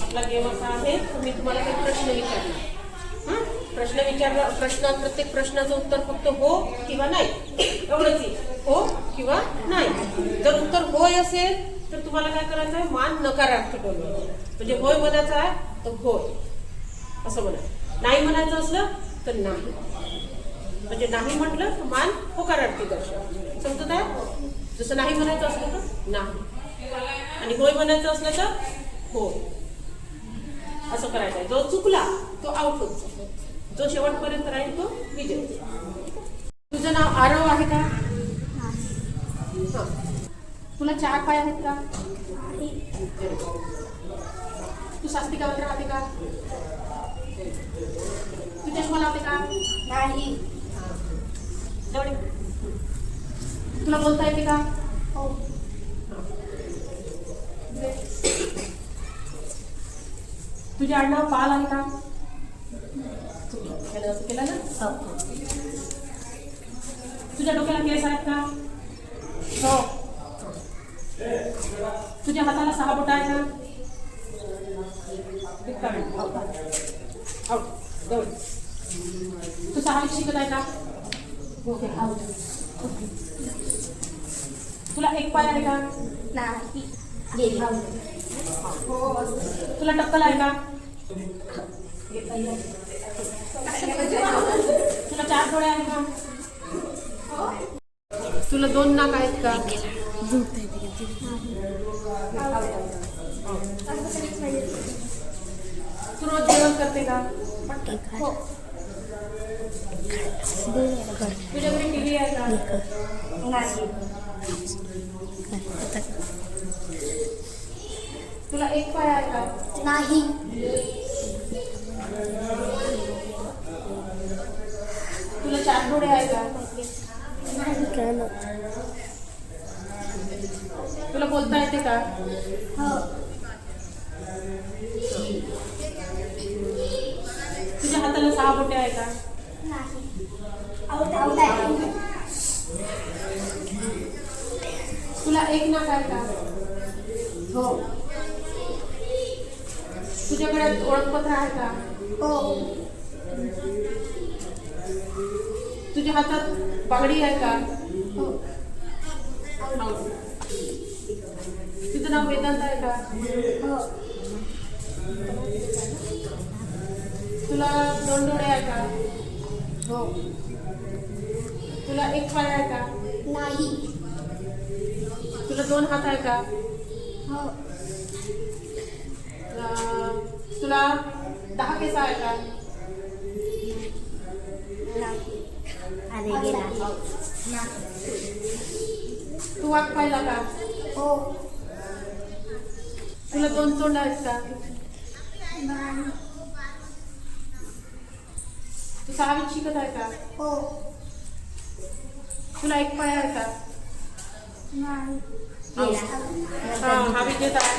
आपला गेम असा आहे, मी तुम्हाला काही प्रश्न विचारणार. प्रश्न प्रत्येक प्रश्नाचं उत्तर फक्त हो किंवा नाही एवढंच आहे. हो किंवा नाही. जर उत्तर होय असेल तर तुम्हाला काय करायचं आहे, मान नकारार्थी बोलवायचं. म्हणजे होय म्हणायचं आहे तर होय असं म्हणा. नाही म्हणायचं असलं तर नाही. म्हणजे नाही म्हटलं तर मान होकारार्थी दर्शव. समजत आहे? जसं नाही म्हणायचं असलं तर नाही आणि होय म्हणायचं असलं तर हो असं करायचं आहे. जो चुकला तो आउट होतो. जो शेवटपर्यंत राहील तो विजय. तुझं नाव आरव आहे का? तुला 4 पाय आहेत का? तू शास्त्रिकामध्ये राहते का? तू चष्मा लावते का? नाही. तुला बोलता येते का? हो. तुझे आडनाव पाल आहे का? असं केलं ना? तुझ्या डोक्याला केस आहेत का? हो. तुझ्या हाताला 6 बोटं आहेत का? तू 6वीत शिकत आहे का? तुला 1 पाय आहे का? नाही. तुला टक्कल आहे का? तुला 4 डोळे आहेत का? तुला 2 नाक आहेत का? तू रोज जेवण करते का? हो. तुझ्या घरी टीव्ही आहे का? नाही. तुला 1 पाय आहे का? नाही. तुला 4 डोळे आहे का? तुला बोलता येते का? हो. तुझ्या हाताला 6 बोटे आहे का? नाही. आऊट आहे. तुला 1 नाक आहे का? हो. तुझ्याकडे ओळखपत्र आहे का? हो. तुझ्या हातात बांगडी आहे का? हो. तुझं नाव वेदांत आहे का? हो. तुला 2 डोळे आहे का? हो. तुला 1 पाय आहे का? नाही. तुला 2 हात आहे का? हो. तुला 10 केस आहे का? नाही. अरे गेला. तू वाघ पाहिला का? हो. तुला 2 तोंड आहेत का? नाही. तू 6वीत शिकत आहे का? हो. तुला 1 पाय आहे का? नाही. हा विजेता आहे.